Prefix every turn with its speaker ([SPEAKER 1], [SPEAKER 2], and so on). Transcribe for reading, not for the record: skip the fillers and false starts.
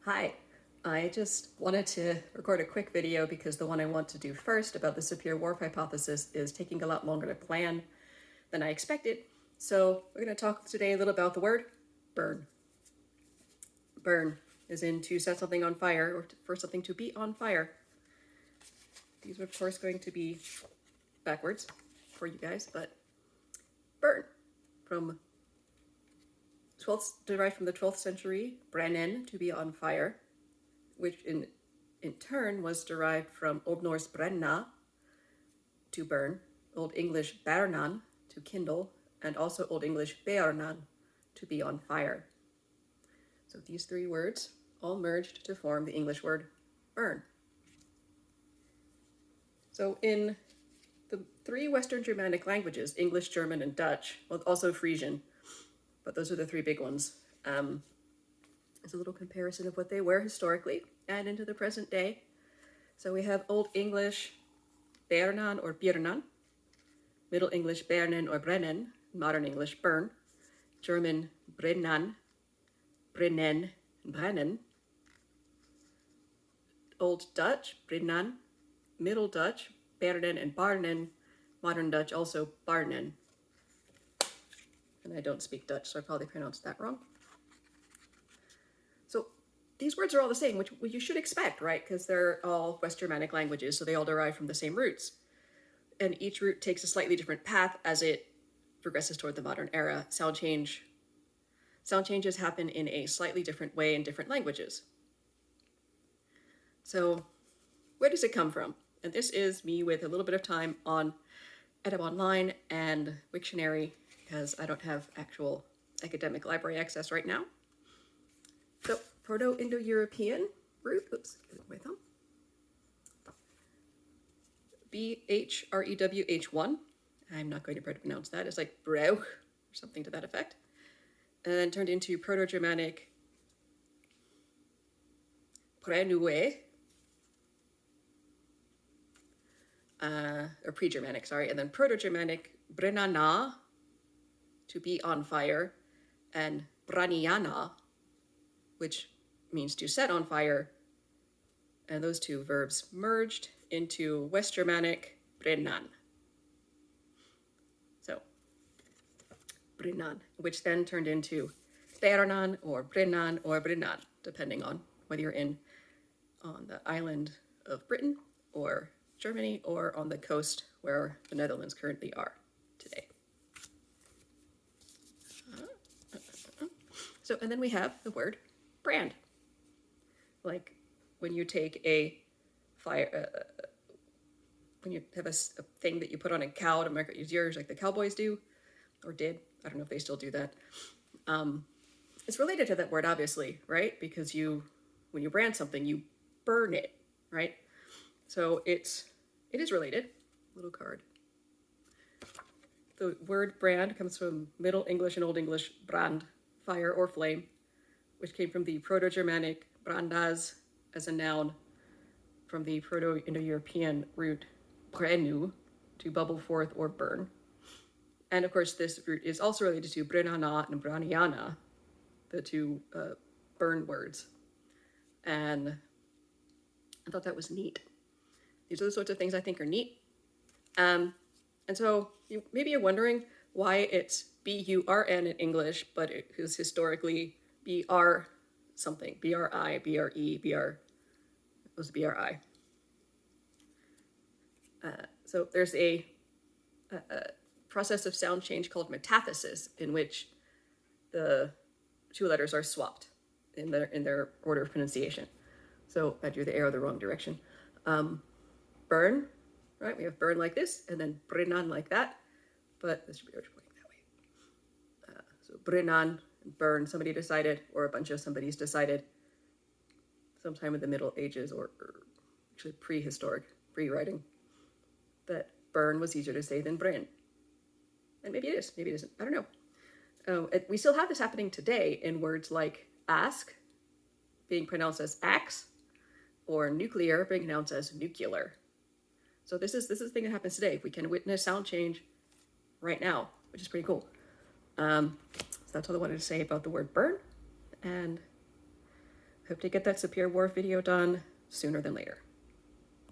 [SPEAKER 1] Hi, I just wanted to record a quick video because the one I want to do first about the Sapir-Whorf hypothesis is taking a lot longer to plan than I expected. So we're going to talk today a little about the word burn. Burn is in to set something on fire or for something to be on fire. These are of course going to be backwards for you guys, but burn from 12th, derived from the 12th century, brennen, to be on fire, which in turn was derived from Old Norse brenna, to burn, Old English bernan, to kindle, and also Old English bearnan, to be on fire. So these three words all merged to form the English word burn. So in the three Western Germanic languages, English, German, and Dutch, well, also Frisian, but those are the three big ones. It's a little comparison of what they were historically and into the present day. So we have Old English bernan or birnan, Middle English bernen or brennen, Modern English burn, German brennan, brennen, brennen, Old Dutch brennan, Middle Dutch bernen and barnen, Modern Dutch also barnen. And I don't speak Dutch, so I probably pronounced that wrong. So these words are all the same, which you should expect, right? Because they're all West Germanic languages, so they all derive from the same roots. And each root takes a slightly different path as it progresses toward the modern era. Sound changes happen in a slightly different way in different languages. So where does it come from? And this is me with a little bit of time on EdubOnline and Wiktionary, because I don't have actual academic library access right now. So Proto-Indo-European root, oops, my thumb, BHREWH1. I'm not going to try to pronounce that. It's like Brauch or something to that effect. And then turned into Proto-Germanic Prenue, or pre-Germanic, sorry, and then Proto-Germanic Brennana, to be on fire, and Braniana, which means to set on fire, and those two verbs merged into West Germanic brennan. So, brennan, which then turned into bernan or brennan, depending on whether you're on the island of Britain or Germany or on the coast where the Netherlands currently are today. So, and then we have the word brand. Like when you take a fire, when you have a thing that you put on a cow to mark its ears, like the cowboys do, or did. I don't know if they still do that. It's related to that word, obviously, right? Because when you brand something, you burn it, right? So it is related. Little card. The word brand comes from Middle English and Old English brand, fire or flame, which came from the Proto-Germanic brandas as a noun, from the Proto-Indo-European root brennu, to bubble forth or burn. And of course, this root is also related to brennana and braniana, the two burn words. And I thought that was neat. These are the sorts of things I think are neat. And so maybe you're wondering why it's B-U-R-N in English, but it is historically B-R something, B-R-I, B-R-E, B-R, it was B-R-I. So there's a process of sound change called metathesis, in which the two letters are swapped in their order of pronunciation. So I drew the arrow the wrong direction. Burn, right? We have burn like this, and then brennan like that, but this should be pointing that way. So brennan, burn, somebody decided, or a bunch of somebody's decided, sometime in the Middle Ages, or actually prehistoric, pre-writing, that burn was easier to say than bren. And maybe it is, maybe it isn't, I don't know. We still have this happening today in words like ask being pronounced as axe, or nuclear being pronounced as nuclear. So this is a thing that happens today. We can witness sound change right now, which is pretty cool. So that's all I wanted to say about the word burn. And Hope to get that Superior Wharf video done sooner than later.